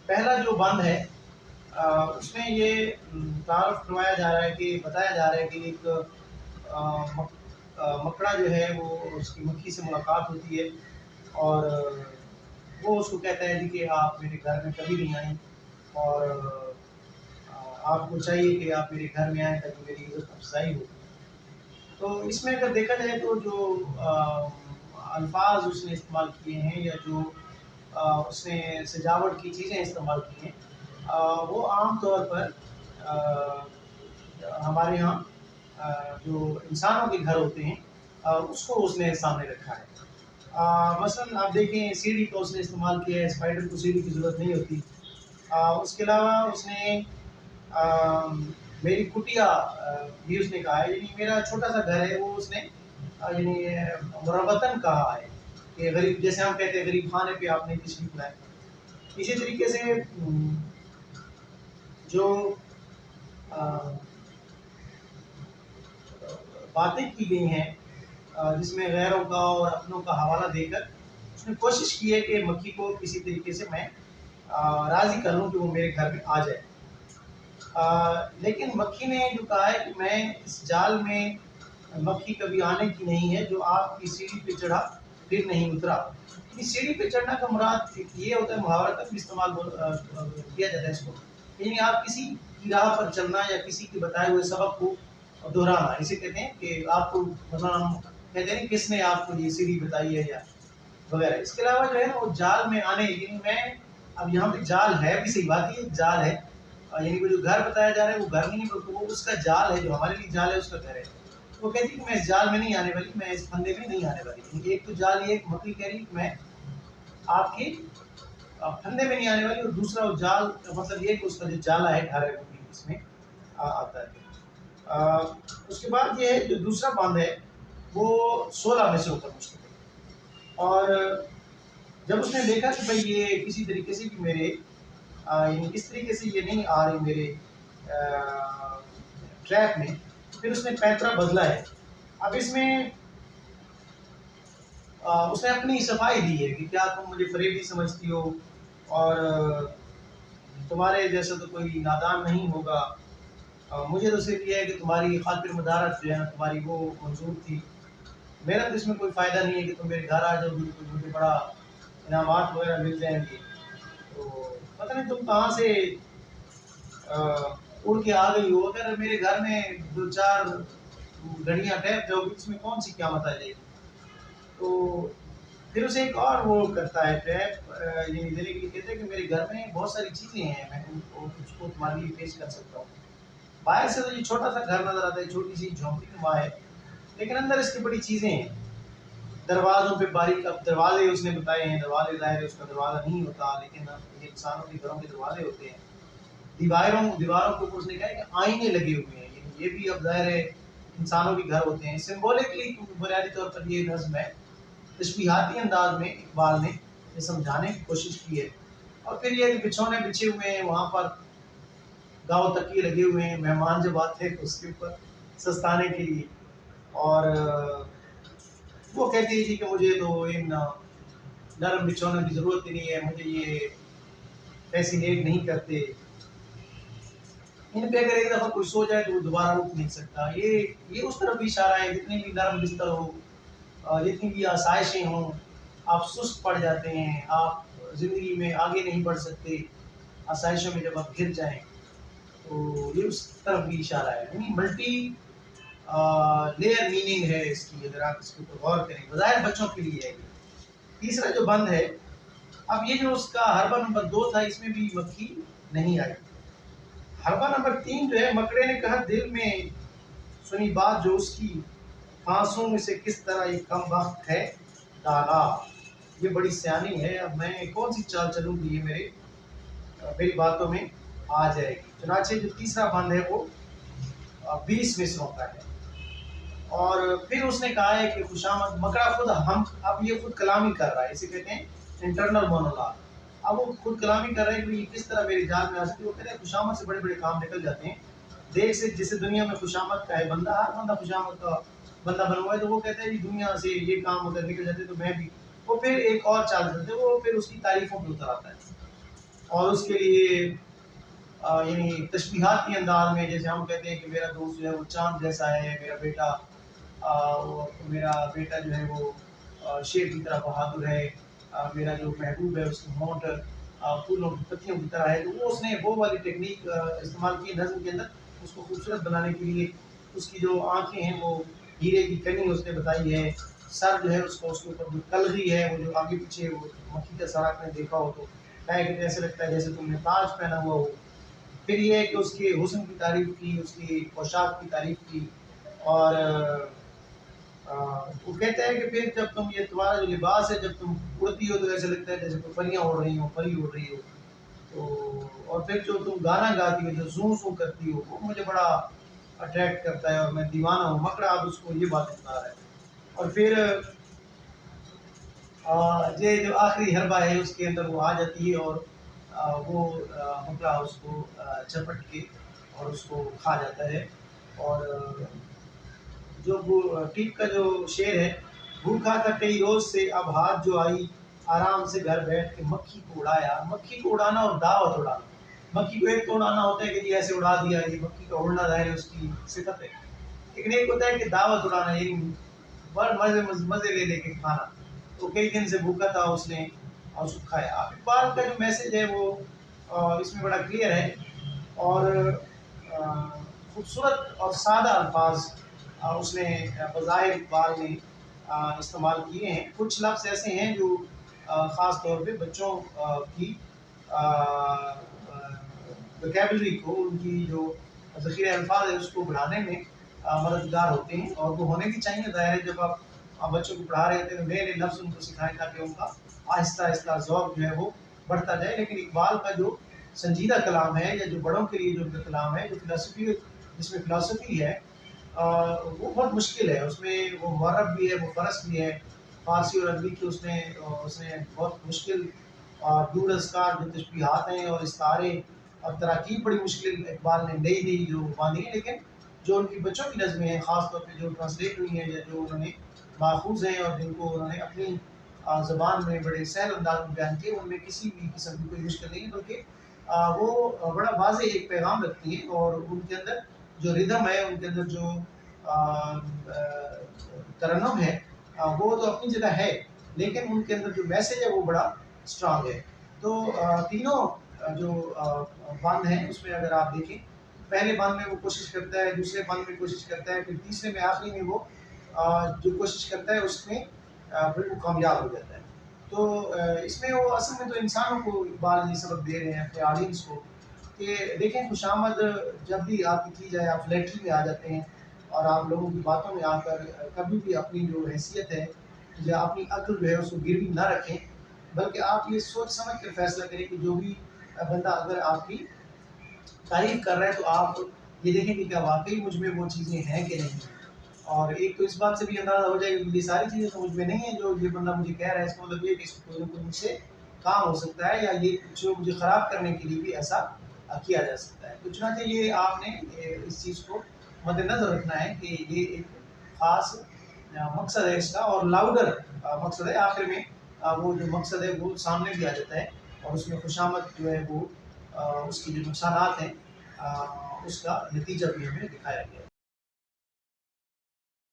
پہلا جو بند ہے اس میں یہ تعارف کروایا جا رہا ہے کہ بتایا جا رہا ہے کہ ایک مکڑا جو ہے وہ اس کی مکھی سے ملاقات ہوتی ہے اور وہ اس کو کہتا ہے جی کہ آپ میرے گھر میں کبھی نہیں آئیں اور آپ کو چاہیے کہ آپ میرے گھر میں آئیں تاکہ میری عزت افزائی ہو۔ تو اس میں اگر دیکھا جائے تو جو الفاظ اس نے استعمال کیے ہیں یا جو اس نے سجاوٹ کی چیزیں استعمال کی ہیں وہ عام طور پر ہمارے یہاں جو انسانوں کے گھر ہوتے ہیں اس کو اس نے سامنے رکھا ہے۔ مثلاً آپ دیکھیں سیڑھی کو اس نے استعمال کیا ہے، اسپائڈر کو سیڑھی کی ضرورت نہیں ہوتی۔ اس کے علاوہ اس نے میری کٹیا بھی اس نے کہا ہے، یعنی میرا چھوٹا سا گھر ہے وہ اس نے یعنی مربتاً کہا ہے کہ غریب، جیسے ہم کہتے ہیں غریب خانے پہ آپ نے تشریف لائے۔ اسی طریقے سے جو باتیں کی گئی ہیں جس میں غیروں کا اور اپنوں کا حوالہ دے کر اس نے کوشش کی ہے کہ مکھی کو کسی طریقے سے میں راضی کر لوں کہ وہ میرے گھر میں آ جائے۔ لیکن مکھی نے جو کہا ہے کہ میں اس جال میں مکھی کبھی آنے کی نہیں ہے جو آپ کی سیڑھی پہ چڑھا پھر نہیں اترا۔ سیڑھی پہ چڑھنا کا مراد یہ ہوتا ہے، محاورتاً بھی استعمال کیا جاتا ہے اس کو، یعنی آپ کسی کی راہ پر چلنا یا کسی کے بتائے ہوئے سبق کو دہرانا، اسے کہتے ہیں کہ آپ کو مثلا ہم کہتے ہیں کس نے آپ کو یہ سیڑھی بتائی ہے یا وغیرہ۔ اس کے علاوہ جو ہے نا وہ جال میں آنے، یعنی میں اب یہاں پہ جال ہے بھی صحیح بات ہے، جال ہے یعنی وہ جو گھر بتایا جا رہا ہے وہ گھر نہیں بلکہ وہ اس کا جال ہے، جو ہمارے لیے جال ہے اس کا گھر ہے۔ وہ کہتی ہے کہ میں اس جال میں نہیں آنے والی، میں اس پھندے میں نہیں آنے والی، یعنی ایک تو جال یہ مکھی کہہ رہی کہ میں آپ کے پھندے میں نہیں آنے والی، اور دوسرا وہ جال مطلب یہ کہ اس کا جو جالا ہے گھر ہے وہ بھی اس میں آتا ہے۔ اس کے بعد یہ ہے جو دوسرا باندھ ہے وہ 16 میں سے اوپر مشتمل ہے، اور جب اس نے دیکھا کہ بھئی یہ کسی طریقے سے بھی میرے یعنی اس طریقے سے یہ نہیں آ رہی میرے ٹریک میں، پھر اس نے پیترا بدلا ہے۔ اب اس میں اس نے اپنی صفائی دی ہے کہ کیا تم مجھے فریبی سمجھتی ہو اور تمہارے جیسا تو کوئی نادان نہیں ہوگا، مجھے تو صرف یہ ہے کہ تمہاری خاطر مدارت جو ہے تمہاری وہ منظور تھی، میرا تو اس میں کوئی فائدہ نہیں ہے کہ تم میرے گھر آ جاؤ گی تو مجھے بڑا انعامات وغیرہ مل جائیں گے، تو پتہ نہیں تم کہاں سے اڑ کے آ گئی ہو، اگر میرے گھر میں 2-4 گھڑیاں ٹھہر جاؤ گی اس میں کون سی قیامت آ جائے گی۔ تو پھر اسے ایک اور وہ کرتا ہے ٹریپ یعنی دینے کے لیے کہتے ہیں کہ میرے گھر میں بہت ساری چیزیں ہیں، میں ان کو کچھ کو تمہارے لیے پیش کر سکتا ہوں۔ باہر سے تو یہ چھوٹا سا گھر نظر آتا ہے، چھوٹی سی جھونپڑی نما ہے، لیکن اندر اس کی بڑی چیزیں ہیں۔ دروازوں پہ باریک اب دروازے اس نے بتائے ہیں، دروازے ظاہر ہے اس کا دروازہ نہیں ہوتا لیکن یہ انسانوں کے گھروں کے دروازے ہوتے ہیں۔ دیواروں کے اوپر اس نے کہا ہے کہ آئینے لگے ہوئے ہیں، یعنی یہ بھی اب ظاہر ہے انسانوں کے گھر ہوتے ہیں۔ سمبولکلی بنیادی طور پر یہ نظم ہے، تشبیہاتی انداز میں اقبال نے یہ سمجھانے کی کوشش کی ہے۔ اور پھر یہ بچھونے بچھے ہوئے ہیں وہاں پر، گاؤ تکیے لگے ہوئے ہیں، مہمان جب آتے ہیں تو اس کے اوپر سستانے کے لیے، اور وہ کہتی ہے جی کہ مجھے تو ان نرم بچھونوں کی ضرورت ہی نہیں ہے، مجھے یہ فیسینیٹ نہیں کرتے، ان پہ اگر ایک دفعہ کوئی سو جائے تو وہ دوبارہ اٹھ نہیں سکتا۔ یہ اس طرف بھی اشارہ ہے، جتنی بھی نرم بستر ہو، جتنی بھی آسائشیں ہوں، آپ سست پڑ جاتے ہیں، آپ زندگی میں آگے نہیں بڑھ سکتے آسائشوں میں جب آپ گر جائیں، تو یہ اس طرف بھی اشارہ ہے، یعنی ملٹی لیئر میننگ ہے اس کی، اگر آپ اس کے اوپر غور کریں، بظاہر بچوں کے لیے ہے۔ تیسرا جو بند ہے، اب یہ جو اس کا حربہ نمبر 2 تھا اس میں بھی مکھی نہیں آئی۔ حربہ نمبر 3 جو ہے، مکڑے نے کہا دل میں سنی بات جو اس کی، پھانسوں میں سے کس طرح یہ کم وقت ہے ڈالا، یہ بڑی سیانی ہے، اب میں کون سی چال چلوں گی یہ میری باتوں میں آ جائے گی۔ چنانچہ جو تیسرا بند ہے وہ 20 مصروں کا ہے، اور پھر اس نے کہا ہے کہ خوشامد، مکڑا خود اب یہ خود کلامی کر رہا ہے، اسے کہتے ہیں انٹرنل مونولاگ۔ اب وہ خود کلامی کر رہے ہیں کہ یہ کس طرح میرے جال میں آ سکتی ہے۔ وہ کہتے ہیں خوشامد سے بڑے بڑے کام نکل جاتے ہیں، دیکھ سے جسے دنیا میں خوشامد کا ہے بندہ، ہر بندہ خوشامد کا بندہ بنا ہوا ہے، تو وہ کہتے ہیں جی دنیا سے یہ کام اگر نکل جاتے تو میں بھی، وہ پھر ایک اور چال چلتے، وہ پھر اس کی تعریفوں پہ اتر آتا ہے۔ اور اس کے لیے یعنی تشبیہاتی انداز میں، جیسے ہم کہتے ہیں کہ میرا دوست جو ہے وہ چاند جیسا ہے، میرا بیٹا جو ہے وہ شیر کی طرح بہادر ہے، میرا جو محبوب ہے اس کی ہونٹ پھولوں کی پتیوں کی طرح ہے. تو اس نے وہ والی ٹیکنیک استعمال کی نظم کے اندر اس کو خوبصورت بنانے کے لیے. اس کی جو آنکھیں ہیں وہ ہیرے کی کنی اس نے بتائی ہے. سر جو ہے اس کے اوپر جو کلغی ہے، وہ جو آگے پیچھے وہ مکھی کا سر آپ نے دیکھا ہو تو ایسے لگتا ہے جیسے تم نے تاج پہنا ہوا ہو. پھر یہ ہے کہ اس کے حسن کی تعریف کی، اس کی پوشاک کی تعریف کی. اور وہ کہتا ہے کہ پھر جب تمہارا جو لباس ہے، جب تم اڑتی ہو تو ایسے لگتا ہے جیسے کوئی پریاں اڑ رہی ہوں، پری اڑ رہی ہو. تو اور پھر جو تم گانا گاتی ہو، جو زوں زوں کرتی ہو، وہ مجھے بڑا اٹریکٹ کرتا ہے اور میں دیوانہ ہوں مکڑا. اب اس کو یہ باتیں بتا رہا ہے. اور پھر یہ جو آخری حربہ ہے اس کے اندر وہ آ جاتی ہے اور وہ مکڑا اس کو چپٹ کے اور اس کو کھا جاتا ہے. اور جو ٹیپ کا جو شعر ہے، بھوکھا تھا کئی روز سے اب ہاتھ جو آئی، آرام سے گھر بیٹھ کے مکھی کو اڑایا. مکھی کو اڑانا اور دعوت اڑانا. مکھی کو ایک تو اڑانا ہوتا ہے کہ جی ایسے اڑا دیا، یہ مکھی کا اڑنا ظاہر ہے اس کی صفت ہے. لیکن ایک ہوتا ہے کہ دعوت اڑانا، یعنی بڑا مزے لے لے کے کھانا. تو کئی دن سے بھوکا تھا اس نے اور اس کو کھایا. اقبال کا جو میسج ہے وہ اس میں بڑا کلیئر ہے اور خوبصورت اور سادہ الفاظ اس نے بظاہر اقبال نے استعمال کیے ہیں. کچھ لفظ ایسے ہیں جو خاص طور پہ بچوں کی ویکیبلری کو، ان کی جو ذخیرہ الفاظ ہے اس کو بڑھانے میں مددگار ہوتے ہیں، اور وہ ہونے بھی چاہیے. ظاہر ہے جب آپ بچوں کو پڑھا رہے ہوتے ہیں تو نئے نئے لفظ ان کو سکھائیں تاکہ ان کا آہستہ آہستہ ذوق جو ہے وہ بڑھتا جائے. لیکن اقبال کا جو سنجیدہ کلام ہے، یا جو بڑوں کے لیے جو ان کا کلام ہے، جو فلسفی، جس میں فلسفی ہے، وہ بہت مشکل ہے. اس میں وہ معرب بھی ہے، وہ فرس بھی ہے. فارسی اور عربی کی اس نے بہت مشکل دور ازکار جو تشبیہات ہیں اور استعارے اور تراکیب بڑی مشکل اقبال نے نئی نئی جو باندھی ہیں. لیکن جو ان کی بچوں کی نظمیں ہیں، خاص طور پہ جو ٹرانسلیٹ ہوئی ہیں یا جو انہوں نے ماخوذ ہیں اور جن کو انہوں نے اپنی زبان میں بڑے سہل انداز میں بیان کیے، ان میں کسی بھی قسم کی کوئی مشکل نہیں ہے، بلکہ وہ بڑا واضح ایک پیغام رکھتی ہیں. اور ان کے اندر جو ردم ہے، ان کے اندر جو ترنم ہے، وہ تو اپنی جگہ ہے، لیکن ان کے اندر جو میسج ہے وہ بڑا اسٹرانگ ہے. تو تینوں جو بند ہیں اس میں اگر آپ دیکھیں، پہلے بند میں وہ کوشش کرتا ہے، دوسرے بند میں کوشش کرتا ہے، پھر تیسرے میں آخری میں وہ جو کوشش کرتا ہے اس میں بالکل کامیاب ہو جاتا ہے. تو اس میں وہ اصل میں تو انسانوں کو اقبال یہ سبق دے رہے ہیں اپنے آڈینس کو کہ دیکھیں، خوش آمد جب بھی آپ کی جائے، آپ فلیٹری میں آ جاتے ہیں اور آپ لوگوں کی باتوں میں آ کر کبھی بھی اپنی جو حیثیت ہے یا اپنی عقل جو ہے اس کو گروی نہ رکھیں، بلکہ آپ یہ سوچ سمجھ کر فیصلہ کریں کہ جو بھی بندہ اگر آپ کی تعریف کر رہا ہے تو آپ یہ دیکھیں کہ کیا واقعی مجھ میں وہ چیزیں ہیں کہ نہیں. اور ایک تو اس بات سے بھی اندازہ ہو جائے کہ یہ ساری چیزیں تو مجھ میں نہیں ہیں جو یہ بندہ مجھے کہہ رہا ہے. اس کا مطلب یہ کہ اس کو کوئی نہ کوئی مجھ سے کام ہو سکتا ہے، یا یہ جو مجھے خراب کرنے کے لیے بھی ایسا کیا جا سکتا ہے. تو چنانچہ یہ آپ نے اس چیز کو مد نظر رکھنا ہے کہ یہ ایک خاص مقصد ہے اس کا، اور لاؤڈر مقصد ہے. آخر میں وہ جو مقصد ہے وہ سامنے بھی آ جاتا ہے، اور اس میں خوشامد جو ہے وہ اس کی جو نقصانات ہیں اس کا نتیجہ بھی ہمیں دکھایا گیا ہے.